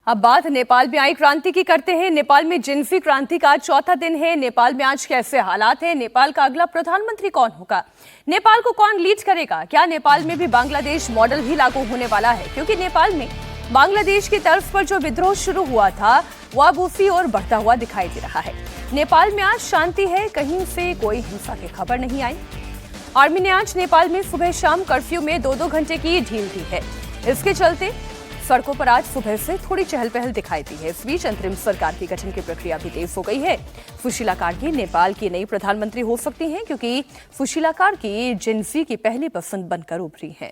अब बात नेपाल में आई क्रांति की करते हैं। नेपाल में जिन्फी क्रांति का चौथा दिन है। नेपाल में आज कैसे हालात हैं? नेपाल का अगला प्रधानमंत्री कौन होगा? नेपाल को कौन लीड करेगा? क्या नेपाल में भी बांग्लादेश मॉडल ही लागू होने वाला है? क्योंकि नेपाल में बांग्लादेश की तर्ज पर जो विद्रोह शुरू हुआ था वो अब उसी ओर बढ़ता हुआ दिखाई दे रहा है। नेपाल में आज शांति है, कहीं से कोई हिंसा की खबर नहीं आई। आर्मी ने आज नेपाल में सुबह शाम कर्फ्यू में 2-2 घंटे की ढील दी है। इसके चलते सड़कों पर आज सुबह से थोड़ी चहल पहल दिखाई दी है। इस बीच अंतरिम सरकार की गठन की प्रक्रिया भी तेज हो गई है। सुशीला कार्की नेपाल की नई प्रधानमंत्री हो सकती हैं, क्योंकि सुशीला कार्की जिन्फी की पहली पसंद बनकर उभरी हैं।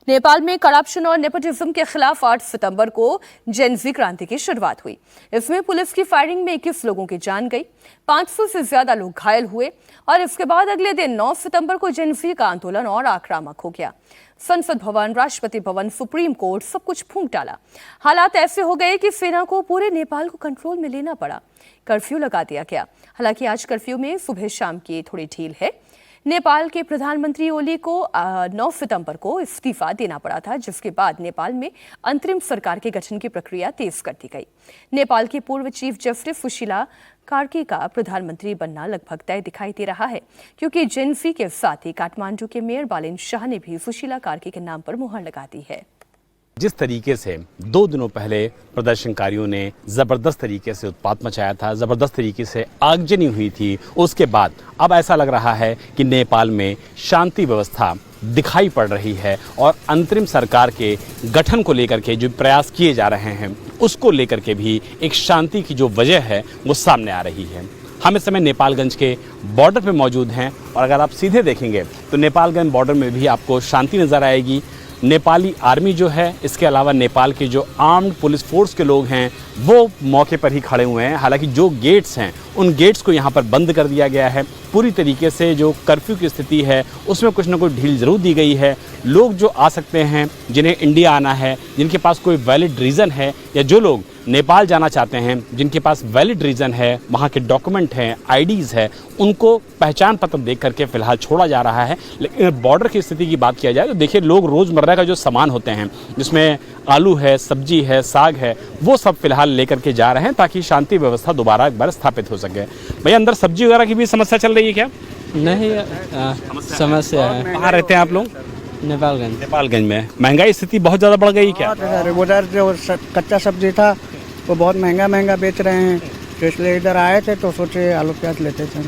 नेपाल में करप्शन और नेपोटिज्म के खिलाफ 8 सितंबर को जिन्फी क्रांति की शुरुआत हुई। इसमें पुलिस की फायरिंग में 21 लोगों की जान गई, 500 से ज्यादा लोग घायल हुए और इसके बाद अगले दिन 9 सितंबर को जिन्फी का आंदोलन और आक्रामक हो गया। संसद भवन, राष्ट्रपति भवन, सुप्रीम कोर्ट सब कुछ फूंक डाला। हालात ऐसे हो गए कि सेना को पूरे नेपाल को कंट्रोल में लेना पड़ा। कर्फ्यू लगा दिया गया। हालांकि आज कर्फ्यू में सुबह शाम की थोड़ी ढील है। नेपाल के प्रधानमंत्री ओली को 9 सितंबर को इस्तीफा देना पड़ा था, जिसके बाद नेपाल में अंतरिम सरकार के गठन की प्रक्रिया तेज कर दी गई। नेपाल की पूर्व चीफ जस्टिस सुशीला कार्की का प्रधानमंत्री बनना लगभग तय दिखाई दे रहा है, क्योंकि जिन्फी के साथ ही काठमांडू के मेयर बालेन शाह ने भी सुशीला कार्की के नाम पर मुहर लगा दी है। जिस तरीके से 2 दिनों पहले प्रदर्शनकारियों ने जबरदस्त तरीके से उत्पात मचाया था, जबरदस्त तरीके से आगजनी हुई थी, उसके बाद अब ऐसा लग रहा है कि नेपाल में शांति व्यवस्था दिखाई पड़ रही है और अंतरिम सरकार के गठन को लेकर के जो प्रयास किए जा रहे हैं उसको लेकर के भी एक शांति की जो वजह है वो सामने आ रही है। हम इस समय नेपालगंज के बॉर्डर पे मौजूद हैं और अगर आप सीधे देखेंगे तो नेपालगंज बॉर्डर में भी आपको शांति नज़र आएगी। नेपाली आर्मी जो है, इसके अलावा नेपाल के जो आर्म्ड पुलिस फोर्स के लोग हैं वो मौके पर ही खड़े हुए हैं। हालांकि जो गेट्स हैं उन गेट्स को यहाँ पर बंद कर दिया गया है। पूरी तरीके से जो कर्फ्यू की स्थिति है उसमें कुछ ना कुछ ढील जरूर दी गई है। लोग जो आ सकते हैं, जिन्हें इंडिया आना है, जिनके पास कोई वैलिड रीज़न है, या जो लोग नेपाल जाना चाहते हैं जिनके पास वैलिड रीज़न है, वहाँ के डॉक्यूमेंट हैं, आईडीज़ है, उनको पहचान पत्र देख करके फ़िलहाल छोड़ा जा रहा है। लेकिन बॉर्डर की स्थिति की बात किया जाए तो देखिए, लोग रोज़मर्रा का जो सामान होते हैं जिसमें आलू है, सब्जी है, साग है, वो सब फिलहाल लेकर के जा रहे हैं ताकि शांति व्यवस्था दोबारा एक बार स्थापित हो सके। भैया, अंदर सब्जी वगैरह की भी समस्या चल रही है क्या? नहीं, समस्या है। कहाँ रहते हैं आप लोग? नेपालगंज। नेपालगंज में महंगाई स्थिति बहुत ज़्यादा बढ़ गई क्या? उधर जो कच्चा सब्जी था वो बहुत महंगा बेच रहे हैं, तो इसलिए इधर आए थे तो सोचे आलू प्याज लेते थे।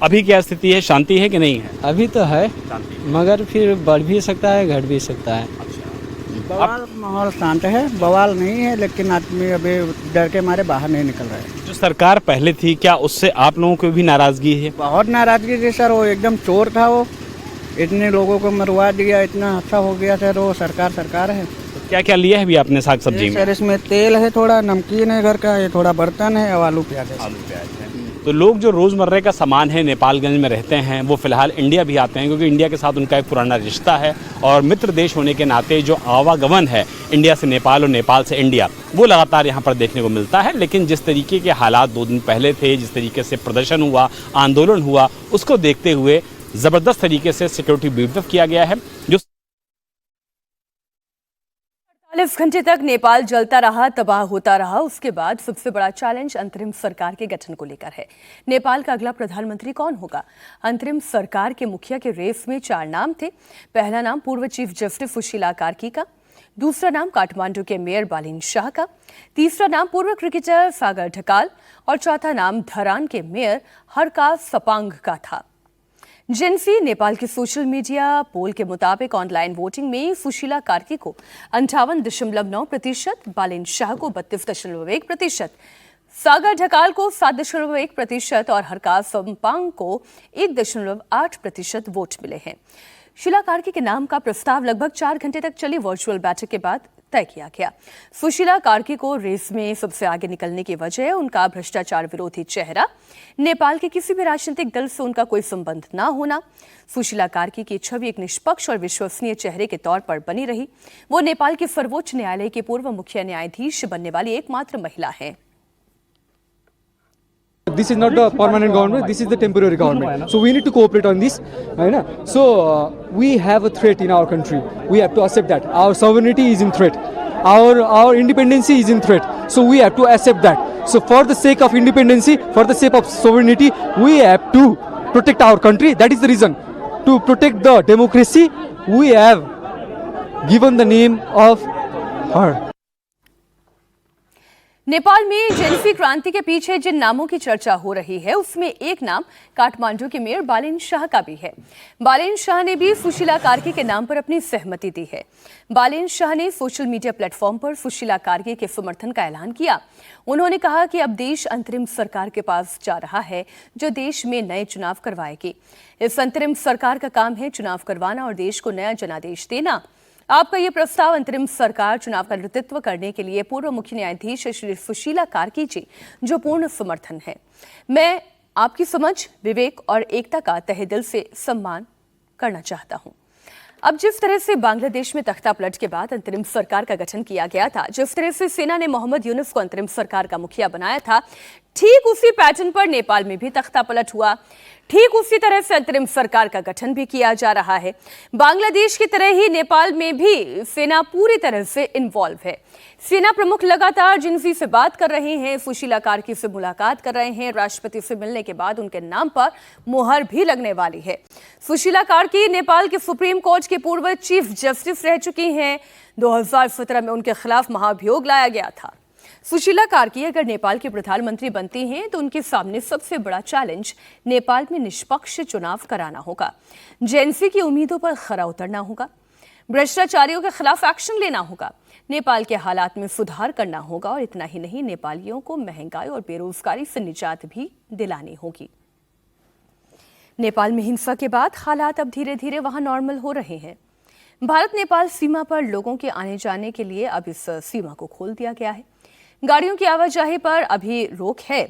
अभी क्या स्थिति है? शांति है कि नहीं है? अभी तो है, मगर फिर बढ़ भी सकता है, घट भी सकता है। बवाल माहौल शांत है, बवाल नहीं है, लेकिन आदमी अभी डर के मारे बाहर नहीं निकल रहा है। जो सरकार पहले थी, क्या उससे आप लोगों को भी नाराजगी है? बहुत नाराजगी थी सर। वो एकदम चोर था, वो इतने लोगों को मरवा दिया, इतना हादसा हो गया सर। वो सरकार है। तो क्या क्या लिया है भी आपने साग सब्जी में? सर, इसमें तेल है, थोड़ा नमकीन है घर का, ये थोड़ा बर्तन है और आलू प्याज है। तो लोग जो रोज़मर्रा का सामान है नेपालगंज में रहते हैं वो फिलहाल इंडिया भी आते हैं, क्योंकि इंडिया के साथ उनका एक पुराना रिश्ता है और मित्र देश होने के नाते जो आवागमन है इंडिया से नेपाल और नेपाल से इंडिया, वो लगातार यहाँ पर देखने को मिलता है। लेकिन जिस तरीके के हालात 2 दिन पहले थे, जिस तरीके से प्रदर्शन हुआ, आंदोलन हुआ, उसको देखते हुए ज़बरदस्त तरीके से सिक्योरिटी बिल्डअप किया गया है। जो 48 घंटे तक नेपाल जलता रहा, तबाह होता रहा। उसके बाद सबसे बड़ा चैलेंज अंतरिम सरकार के गठन को लेकर है। नेपाल का अगला प्रधानमंत्री कौन होगा? अंतरिम सरकार के मुखिया के रेस में 4 नाम थे। पहला नाम पूर्व चीफ जस्टिस सुशीला कार्की का, दूसरा नाम काठमांडू के मेयर बालेन शाह का, तीसरा नाम पूर्व क्रिकेटर सागर ढकाल और चौथा नाम धरान के मेयर हरकाज सपांग का था। जिन्फी नेपाल के सोशल मीडिया पोल के मुताबिक ऑनलाइन वोटिंग में सुशीला कार्की को 58.9%, बालेन शाह को 32.1%, सागर ढकाल को 7.1% और हरकाज सपांग को 1.8% वोट मिले हैं। शीला कार्की के नाम का प्रस्ताव लगभग 4 घंटे तक चली वर्चुअल बैठक के बाद तय किया गया। सुशीला कार्की को रेस में सबसे आगे निकलने की वजह उनका भ्रष्टाचार विरोधी चेहरा, नेपाल के किसी भी राजनीतिक दल से उनका कोई संबंध न होना। सुशीला कार्की की छवि एक निष्पक्ष और विश्वसनीय चेहरे के तौर पर बनी रही। वो नेपाल के सर्वोच्च न्यायालय के पूर्व मुख्य न्यायाधीश बनने वाली एकमात्र महिला हैं। This is not the permanent government, this is the temporary government. So we need to cooperate on this. So we have a threat in our country. We have to accept that. Our sovereignty is in threat. our independency is in threat. So we have to accept that. So for the sake of independency, for the sake of sovereignty, we have to protect our country. That is the reason. To protect the democracy, we have given the name of her. Nepal में Gen Z क्रांति के पीछे जिन नामों की चर्चा हो रही है उसमें एक नाम काठमांडू के मेयर बालेन शाह का भी है। बालेन शाह ने भी सुशीला कार्की के नाम पर अपनी सहमति दी है। बालेन शाह ने सोशल मीडिया प्लेटफॉर्म पर सुशीला कार्की के समर्थन का ऐलान किया। उन्होंने कहा कि अब देश अंतरिम सरकार के पास जा रहा है जो देश में नए चुनाव करवाएगी। इस अंतरिम सरकार का काम है चुनाव करवाना और देश को नया जनादेश देना। आपका ये प्रस्ताव अंतरिम सरकार चुनाव का नेतृत्व करने के लिए पूर्व मुख्य न्यायाधीश श्री सुशीला कार्की जी जो पूर्ण समर्थन है। मैं आपकी समझ, विवेक और एकता का तहे दिल से सम्मान करना चाहता हूं। अब जिस तरह से बांग्लादेश में तख्ता पलट के बाद अंतरिम सरकार का गठन किया गया था, जिस तरह से सेना ने मोहम्मद यूनुस को अंतरिम सरकार का मुखिया बनाया था, ठीक उसी पैटर्न पर नेपाल में भी तख्ता पलट हुआ। ठीक उसी तरह से अंतरिम सरकार का गठन भी किया जा रहा है। बांग्लादेश की तरह ही नेपाल में भी सेना पूरी तरह से इन्वॉल्व है। सेना प्रमुख लगातार जिनसी से बात कर रहे हैं, सुशीला कार्की से मुलाकात कर रहे हैं। राष्ट्रपति से मिलने के बाद उनके नाम पर मुहर भी लगने वाली है। सुशीला कार्की नेपाल के सुप्रीम कोर्ट के पूर्व चीफ जस्टिस रह चुकी हैं। 2017 में उनके खिलाफ महाभियोग लाया गया था। सुशीला कार्की अगर नेपाल की प्रधानमंत्री बनती हैं तो उनके सामने सबसे बड़ा चैलेंज नेपाल में निष्पक्ष चुनाव कराना होगा, जेएनसी की उम्मीदों पर खरा उतरना होगा, भ्रष्टाचारियों के खिलाफ एक्शन लेना होगा, नेपाल के हालात में सुधार करना होगा और इतना ही नहीं, नेपालियों को महंगाई और बेरोजगारी से निजात भी दिलानी होगी। नेपाल में हिंसा के बाद हालात अब धीरे धीरे वहां नॉर्मल हो रहे हैं। भारत नेपाल सीमा पर लोगों के आने जाने के लिए अब इस सीमा को खोल दिया गया है। गाड़ियों की आवाजाही पर अभी रोक है,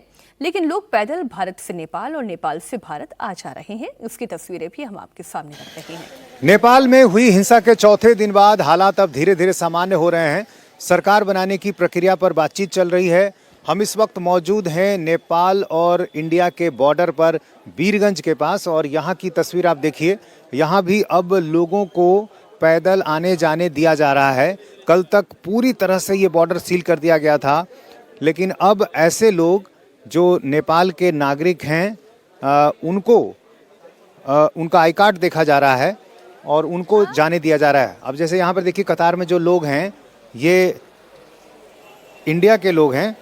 लेकिन लोग पैदल भारत से नेपाल और नेपाल से भारत आ जा रहे हैं। उसकी तस्वीरें भी हम आपके सामने रख रहे हैं। नेपाल में हुई हिंसा के चौथे दिन बाद हालात अब धीरे धीरे सामान्य हो रहे हैं। सरकार बनाने की प्रक्रिया पर बातचीत चल रही है। हम इस वक्त मौजूद हैं नेपाल और इंडिया के बॉर्डर पर वीरगंज के पास और यहाँ की तस्वीर आप देखिए। यहाँ भी अब लोगों को पैदल आने जाने दिया जा रहा है। कल तक पूरी तरह से ये बॉर्डर सील कर दिया गया था, लेकिन अब ऐसे लोग जो नेपाल के नागरिक हैं उनका आई कार्ड देखा जा रहा है और उनको जाने दिया जा रहा है। अब जैसे यहाँ पर देखिए कतार में जो लोग हैं ये इंडिया के लोग हैं